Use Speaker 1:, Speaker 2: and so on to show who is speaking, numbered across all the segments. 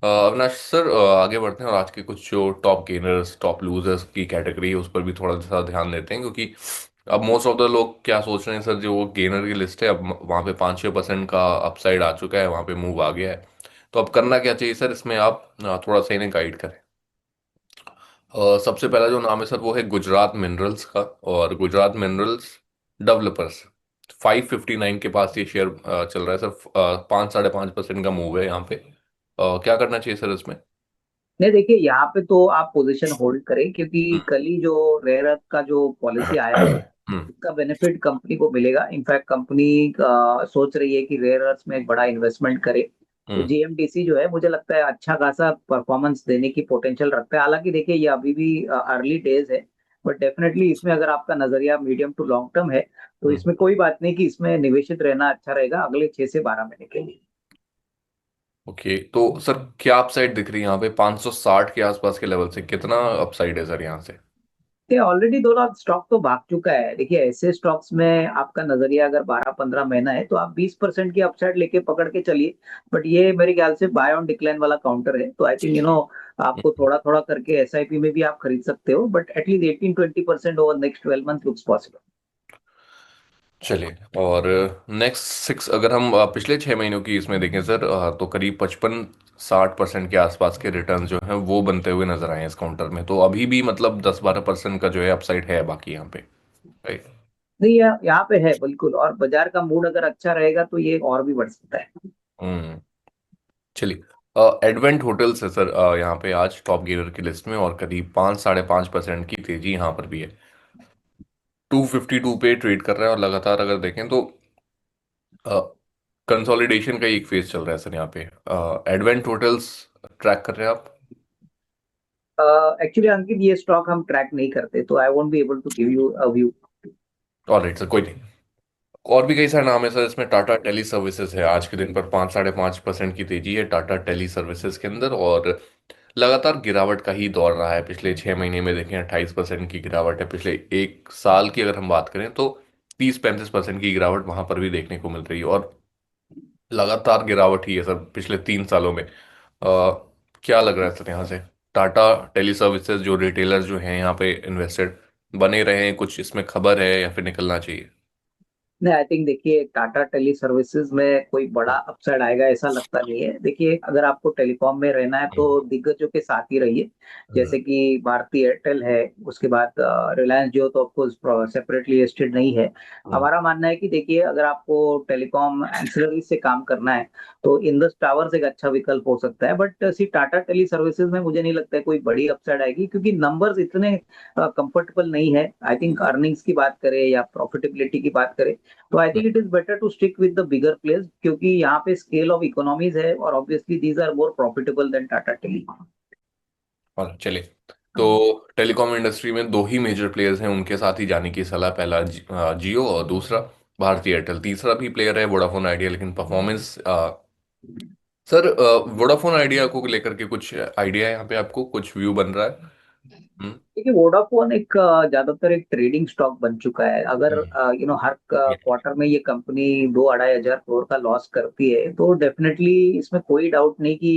Speaker 1: Avinash sir, आगे बढ़ते हैं और आज के कुछ जो टॉप गेनर्स टॉप लूजर्स की कैटेगरी है उस पर भी थोड़ा सा ध्यान देते हैं, क्योंकि अब मोस्ट ऑफ द लोग क्या सोच रहे हैं सर, जो गेनर की लिस्ट है अब वहाँ पे 5-6% का अपसाइड आ चुका है, वहाँ पे मूव आ गया है। तो अब करना क्या चाहिए सर, इसमें आप थोड़ा सा इन्हें गाइड करें। सबसे पहला जो नाम है सर वो है गुजरात मिनरल्स का, और गुजरात मिनरल्स डेवलपर्स 559 के पास ये शेयर चल रहा है सर। 5-5.5% का मूव है यहाँ पे। क्या करना चाहिए सर इसमें?
Speaker 2: नहीं, देखिए यहाँ पे तो आप पोजीशन होल्ड करें, क्योंकि कल ही जो रेयर अर्थ का जो पॉलिसी आया है
Speaker 1: हम्म।
Speaker 2: उसका बेनिफिट कंपनी को मिलेगा। इनफैक्ट कंपनी सोच रही है कि रेयर अर्थ में एक बड़ा इन्वेस्टमेंट करे। तो
Speaker 1: हम्म।
Speaker 2: जीएमडीसी जो है, मुझे लगता है अच्छा खासा परफॉर्मेंस देने की पोटेंशियल रखता है। हालांकि देखिए ये अभी भी अर्ली डेज है, बट डेफिनेटली इसमें अगर आपका नजरिया मीडियम टू लॉन्ग टर्म है तो
Speaker 1: हम्म।
Speaker 2: इसमें कोई बात नहीं कि इसमें निवेशित रहना अच्छा रहेगा अगले 6 से 12 महीने के लिए।
Speaker 1: ओके, तो सर क्या अपसाइड दिख रही है यहाँ पे? 560 के आसपास के लेवल से कितना अपसाइड है सर यहाँ से?
Speaker 2: ये ऑलरेडी 2 लाख स्टॉक तो भाग चुका है। देखिए ऐसे स्टॉक्स में आपका नजरिया अगर 12-15 महीना है तो आप 20% की अपसाइड लेके पकड़ के चलिए। बट ये मेरे ख्याल से बाय ऑन डिक्लाइन वाला काउंटर है, तो आई थिंक आपको थोड़ा थोड़ा करके एसआईपी में भी आप खरीद सकते हो, but at least 18-20% over next 12 month looks possible.
Speaker 1: चलिए, और नेक्स्ट 6 अगर हम पिछले 6 महीनों की इसमें देखें सर, तो करीब 55-60% के आसपास के रिटर्न जो हैं वो बनते हुए नजर आए हैं इस काउंटर में। तो अभी भी मतलब 10-12% का जो है अपसाइड है बाकी यहाँ पे, राइट?
Speaker 2: नहीं, यहाँ पे है बिल्कुल, और बाजार का मूड अगर अच्छा रहेगा तो ये और भी बढ़ सकता है।
Speaker 1: हम्म। चलिए, एडवेंट होटल्स है सर यहाँ पे आज टॉप गेनर की लिस्ट में, और करीब 5-5.5% की तेजी यहाँ पर भी है। 252 पे ट्रेड कर रहा है, और लगातार अगर देखें तो कंसोलिडेशन का एक फेज चल रहा है सर यहाँ पे। एडवेंट होटल्स ट्रैक कर रहे हैं आप?
Speaker 2: एक्चुअली अंकित, ये स्टॉक हम ट्रैक नहीं करते, तो I won't be able to give you a view.
Speaker 1: Alright sir, कोई नहीं। और भी कई सारे नाम है सर इसमें। टाटा टेली सर्विसेज है, आज के दिन पर 5-5.5% की तेजी है टाटा टेली सर्विसेज के अंदर, और लगातार गिरावट का ही दौर रहा है। पिछले 6 महीने में देखें 28% की गिरावट है। पिछले एक साल की अगर हम बात करें तो 30-35% की गिरावट वहां पर भी देखने को मिल रही है, और लगातार गिरावट ही है सर पिछले 3 सालों में। क्या लग रहा है सर यहाँ से? टाटा टेली सर्विसेज जो रिटेलर जो हैं यहाँ पे इन्वेस्टेड बने रहे हैं, कुछ इसमें खबर है या फिर निकलना चाहिए?
Speaker 2: नहीं, आई थिंक देखिए टाटा टेली सर्विसेज में कोई बड़ा अपसाइड आएगा ऐसा लगता नहीं है। देखिए अगर आपको टेलीकॉम में रहना है तो दिग्गजों के साथ ही रहिए, जैसे कि भारती एयरटेल है। उसके बाद रिलायंस जियो तो ऑफकोर्स सेपरेटली लिस्टेड नहीं है।
Speaker 1: हम्म।
Speaker 2: हमारा मानना है कि देखिए अगर आपको टेलीकॉम एंसिलरी से काम करना है तो इंडस टावर्स एक अच्छा विकल्प हो सकता है। बट सिर्फ टाटा टेली सर्विसेज में मुझे नहीं लगता है कोई बड़ी अपसाइड आएगी, क्योंकि नंबर्स इतने कंफर्टेबल नहीं है। आई थिंक अर्निंग्स की बात करें या प्रॉफिटेबिलिटी की बात करें तो I think it is better to stick with the bigger players, क्योंकि यहाँ पे स्केल ऑफ इकोनॉमीज है और obviously these are more profitable than Tata Tele.
Speaker 1: और चलिए, तो टेलीकॉम इंडस्ट्री में दो ही मेजर प्लेयर्स हैं, उनके साथ ही जाने की सलाह। पहला जियो, और दूसरा भारती एयरटेल। तीसरा भी प्लेयर है वोडाफोन आइडिया, लेकिन परफॉर्मेंस सर वोडाफोन आइडिया को लेकर के कुछ आइडिया है यहाँ पे? आपको कुछ व्यू बन रहा है? हम्म।
Speaker 2: देखिए वोडाफोन एक ज्यादातर एक ट्रेडिंग स्टॉक बन चुका है। अगर
Speaker 1: हम्म।
Speaker 2: हर क्वार्टर में ये कंपनी 2-2.5 हजार करोड़ का लॉस करती है तो डेफिनेटली इसमें कोई डाउट नहीं कि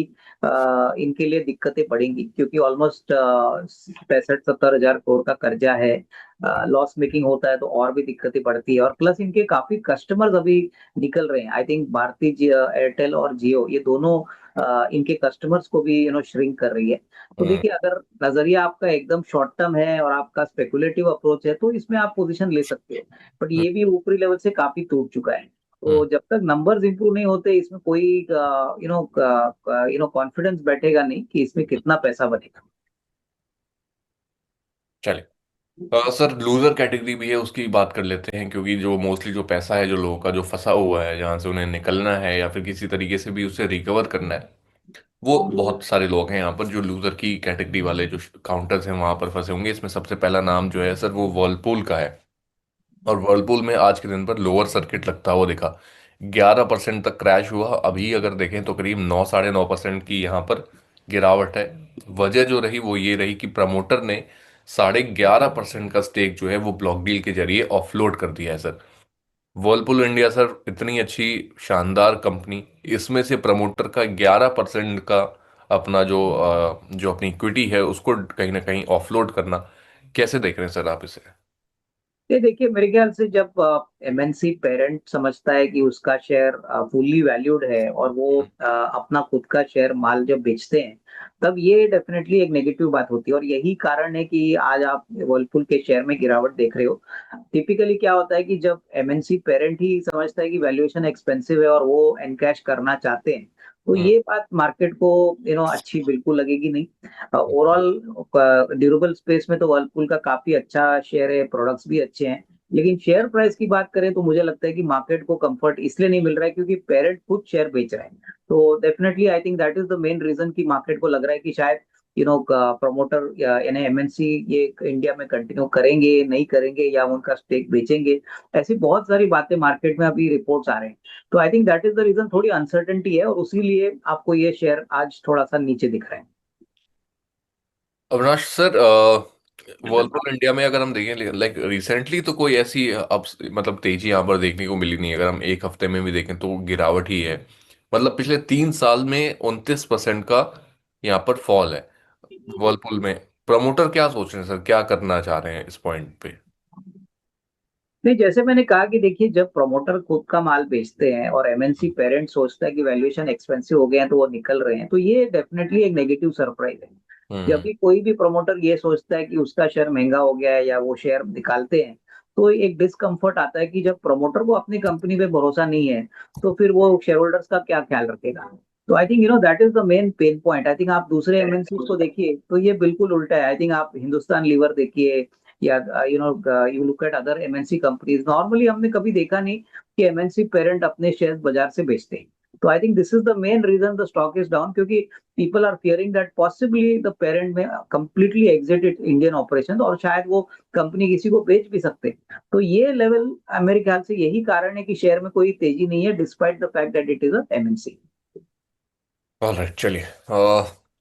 Speaker 2: इनके लिए दिक्कतें बढ़ेंगी, क्योंकि ऑलमोस्ट 65-70 हजार करोड़ का कर्जा है। लॉस मेकिंग होता है तो और भी दिक्कतें बढ़ती है, और प्लस इनके काफी कस्टमर्स अभी निकल रहे हैं। आई थिंक भारती एयरटेल और जियो ये दोनों इनके कस्टमर्स को भी श्रिंक कर रही है। तो
Speaker 1: हम्म।
Speaker 2: देखिए अगर नजरिया आपका एकदम शॉर्ट टर्म है और आपका स्पेकुलेटिव अप्रोच है तो इसमें आप पोजीशन ले सकते हो, बट
Speaker 1: हम्म।
Speaker 2: ये भी ऊपरी लेवल से काफी टूट चुका है।
Speaker 1: हम्म।
Speaker 2: तो जब तक नंबर्स इंप्रूव नहीं होते इसमें कोई कॉन्फिडेंस बैठेगा नहीं कि इसमें कितना पैसा बनेगा।
Speaker 1: चलिए, सर लूजर कैटेगरी भी है, उसकी बात कर लेते हैं, क्योंकि जो मोस्टली जो पैसा है जो लोगों का जो फंसा हुआ है, जहां से उन्हें निकलना है या फिर किसी तरीके से भी उसे रिकवर करना है, वो बहुत सारे लोग हैं यहाँ पर जो लूजर की कैटेगरी वाले जो काउंटर्स हैं वहां पर फंसे होंगे। इसमें सबसे पहला नाम जो है सर वो वर्लपूल का है, और वर्लपूल में आज के दिन पर लोअर सर्किट लगता हुआ दिखा। 11% तक क्रैश हुआ। अभी अगर देखें तो करीब 9-9.5% की यहाँ पर गिरावट है। वजह जो रही वो ये रही कि प्रमोटर ने 11.5% का स्टेक जो है वो ब्लॉक डील के जरिए ऑफलोड कर दिया है सर। वर्लपूल इंडिया सर इतनी अच्छी शानदार कंपनी, इसमें से प्रमोटर का 11% का अपना जो अपनी इक्विटी है उसको कहीं ना कहीं ऑफलोड करना। कैसे देख रहे हैं सर आप इसे?
Speaker 2: ये देखिए, मेरे ख्याल से जब एमएनसी पेरेंट समझता है कि उसका शेयर फुल्ली वैल्यूड है और वो अपना खुद का शेयर माल जब बेचते हैं, तब ये डेफिनेटली एक नेगेटिव बात होती है। और यही कारण है कि आज आप वर्लपुल के शेयर में गिरावट देख रहे हो। टिपिकली क्या होता है कि जब एमएनसी पेरेंट ही समझता है कि वैल्यूएशन एक्सपेंसिव है और वो एनकैश करना चाहते हैं, तो
Speaker 1: हम्म।
Speaker 2: ये बात मार्केट को अच्छी बिल्कुल लगेगी नहीं। ओवरऑल ड्यूरेबल स्पेस में तो वर्लपुल का काफी अच्छा शेयर है, प्रोडक्ट्स भी अच्छे हैं। लेकिन शेयर प्राइस की बात करें तो मुझे लगता है कि मार्केट को कंफर्ट इसलिए नहीं मिल रहा है क्योंकि पेरेंट खुद शेयर बेच रहे हैं। तो definitely I think that is the main reason कि मार्केट को लग रहा है कि शायद प्रमोटर यानी एमएनसी ये इंडिया में कंटिन्यू करेंगे नहीं करेंगे या उनका स्टेक बेचेंगे। ऐसी बहुत सारी बातें मार्केट में अभी रिपोर्ट्स आ रहे हैं। तो I think that is the reason, थोड़ी अनसर्टेनिटी है और उसी लिए आपको ये शेयर आज थोड़ा सा नीचे दिख रहे हैं।
Speaker 1: अविनाश सर, वर्लपूल इंडिया में अगर हम देखें, लाइक रिसेंटली तो कोई ऐसी अब मतलब तेजी यहाँ पर देखने को मिली नहीं। अगर हम एक हफ्ते में भी देखें तो गिरावट ही है। मतलब पिछले 3 साल में 29% का यहाँ पर फॉल है वर्लपूल में। प्रमोटर क्या सोच रहे हैं सर, क्या करना चाह रहे हैं इस पॉइंट पे?
Speaker 2: नहीं, जैसे मैंने कहा कि देखिए, जब प्रमोटर खुद का माल बेचते हैं और एमएनसी पेरेंट सोचता है कि वैल्यूएशन एक्सपेंसिव हो गए हैं तो वो निकल रहे हैं, तो ये डेफिनेटली एक नेगेटिव सरप्राइज है। जब
Speaker 1: हम्म।
Speaker 2: भी कोई भी प्रमोटर ये सोचता है कि उसका शेयर महंगा हो गया है या वो शेयर निकालते हैं, तो एक डिस्कम्फर्ट आता है कि जब प्रमोटर को अपनी कंपनी पे भरोसा नहीं है, तो फिर वो शेयर होल्डर्स का क्या ख्याल रखेगा। तो I think that is the main pain point. I think आप दूसरे एमएनसी को देखिए तो ये बिल्कुल उल्टा है। आई थिंक आप हिंदुस्तान लीवर देखिए या you look at other MNC companies, normally हमने कभी देखा नहीं कि एमएनसी पेरेंट अपने शेयर बाजार से बेचते हैं। तो I think this is the main reason the stock is down, क्योंकि people are fearing that possibly the parent may completely exit Indian operation और शायद वो कंपनी किसी को बेच भी सकते हैं। तो ये लेवल मेरे ख्याल से यही कारण है कि शेयर में कोई तेजी नहीं है despite the fact that it is a MNC.
Speaker 1: Alright, चलिए।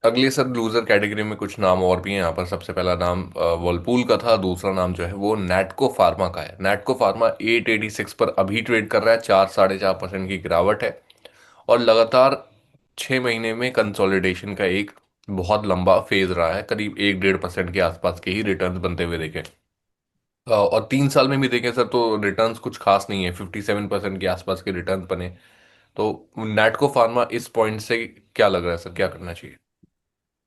Speaker 1: अगली सर लूजर कैटेगरी में कुछ नाम और भी हैं यहाँ पर। सबसे पहला नाम वर्लपूल का था, दूसरा नाम जो है वो नैटको फार्मा का है। नैटको फार्मा 886 पर अभी ट्रेड कर रहा है, 4 साढ़े 4% की गिरावट है। और लगातार 6 महीने में कंसोलिडेशन का एक बहुत लंबा फेज रहा है। करीब 1-1.5% के आसपास के ही रिटर्न्स बनते हुए देखे। और 3 साल में भी देखें सर तो रिटर्न्स कुछ खास नहीं है, 57% के आसपास के रिटर्न्स बने। तो नैटको फार्मा इस पॉइंट से क्या लग रहा है सर, क्या करना चाहिए?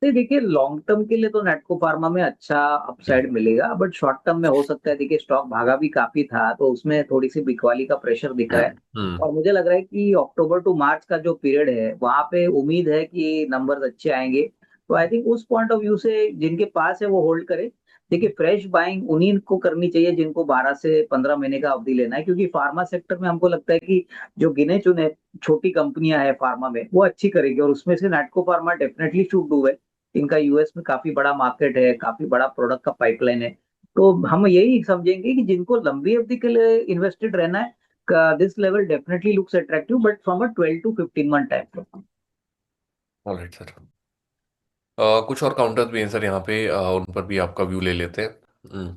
Speaker 2: नहीं, देखिए, लॉन्ग टर्म के लिए तो नेटको फार्मा में अच्छा अपसाइड मिलेगा, बट शॉर्ट टर्म में हो सकता है। देखिए, स्टॉक भागा भी काफी था तो उसमें थोड़ी सी बिकवाली का प्रेशर दिख रहा है।
Speaker 1: हम्म।
Speaker 2: और मुझे लग रहा है कि अक्टूबर टू मार्च का जो पीरियड है वहां पे उम्मीद है कि नंबर्स अच्छे आएंगे। तो आई थिंक उस पॉइंट ऑफ व्यू से जिनके पास है वो होल्ड करे। देखिए, फ्रेश बाइंग उन्हीं को करनी चाहिए जिनको 12 से 15 महीने का अवधि लेना है, क्योंकि फार्मा सेक्टर में हमको लगता है कि जो गिने चुने छोटी कंपनियां हैं फार्मा में वो अच्छी करेगी और उसमें से Natco pharma definitely should do well. इनका यूएस में काफी बड़ा मार्केट है, काफी बड़ा प्रोडक्ट का पाइपलाइन है। तो हम यही समझेंगे कि जिनको लंबी अवधि के लिए इन्वेस्टेड रहना है, this level definitely looks attractive but from a 12 to 15 month time.
Speaker 1: Alright sir. कुछ और काउंटर्स भी हैं सर यहाँ पे, उन पर भी आपका व्यू ले लेते हैं।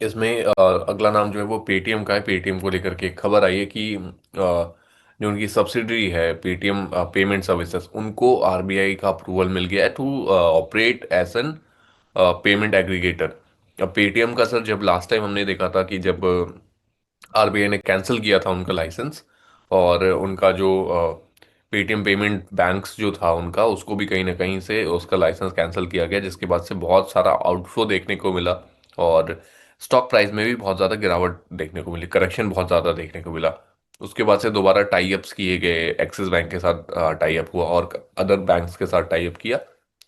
Speaker 1: इसमें अगला नाम जो है वो पेटीएम का है। पेटीएम को लेकर के एक खबर आई है कि जो उनकी सब्सिडरी है पेटीएम पेमेंट सर्विसेज, उनको आरबीआई का अप्रूवल मिल गया है to operate as an payment aggregator. अब पेटीएम का सर, जब लास्ट टाइम हमने देखा था कि जब आरबीआई ने कैंसिल किया था उनका लाइसेंस, और उनका जो पेटीएम पेमेंट बैंक्स जो था उनका, उसको भी कहीं ना कहीं से उसका लाइसेंस कैंसिल किया गया, जिसके बाद से बहुत सारा आउटफ्लो देखने को मिला। और स्टॉक प्राइस में भी बहुत ज़्यादा गिरावट देखने को मिली, करेक्शन बहुत ज़्यादा देखने को मिला। उसके बाद से दोबारा टाई अप्स किए गए, एक्सिस बैंक के साथ टाई अप हुआ और अदर बैंक्स के साथ टाई अप किया।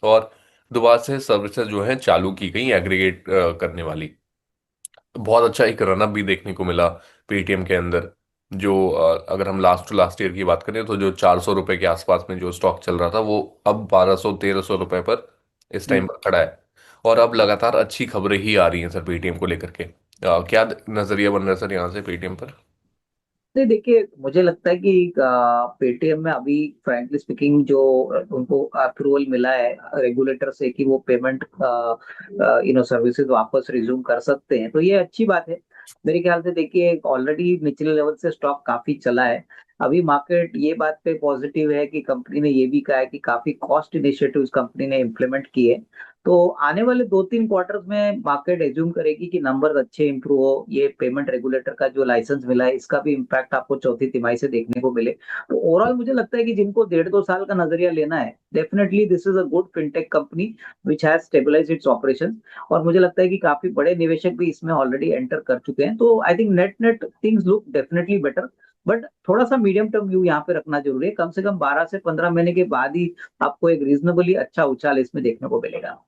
Speaker 1: और दोबारा से सर्विसेज जो है चालू की गई एग्रीगेट करने वाली। बहुत अच्छा एक रनअप भी देखने को मिला पेटीएम के अंदर। जो अगर हम लास्ट टू लास्ट ईयर की बात करें तो जो 400 रुपए के आसपास में जो स्टॉक चल रहा था वो अब 1200-1300 रुपए पर इस टाइम पर खड़ा है। और अब लगातार अच्छी खबरें ही आ रही हैं सर पेटीएम को लेकर के। क्या नजरिया बन रहा है सर यहाँ से पेटीएम पर?
Speaker 2: नहीं, देखिए, मुझे लगता है कि पेटीएम में अभी फ्रैंकली स्पीकिंग जो उनको अप्रूवल मिला है रेगुलेटर से कि वो पेमेंट सर्विसेज वापस रिज्यूम कर सकते हैं, तो ये अच्छी बात है। मेरे ख्याल से देखिए, ऑलरेडी निचले लेवल से स्टॉक काफी चला है। अभी मार्केट ये बात पे पॉजिटिव है कि कंपनी ने ये भी कहा है कि काफी कॉस्ट इनिशिएटिव्स कंपनी ने इम्प्लीमेंट किए। तो आने वाले 2-3 क्वार्टर्स में मार्केट एज्यूम करेगी कि नंबर्स अच्छे इंप्रूव हो, ये पेमेंट रेगुलेटर का जो लाइसेंस मिला है इसका भी इम्पैक्ट आपको चौथी तिमाही से देखने को मिले। तो ओवरऑल मुझे लगता है कि जिनको 1.5-2 साल का नजरिया लेना है, definitely this is a good fintech company which has stabilised its operation. और मुझे लगता है कि काफी बड़े निवेशक भी इसमें ऑलरेडी एंटर कर चुके हैं, तो I think net net things look definitely better. But थोड़ा सा मीडियम टर्म व्यू यहाँ पे रखना जरूरी है, कम से कम 12 से 15 महीने के बाद ही आपको एक रीजनेबली अच्छा उछाल इसमें देखने को मिलेगा।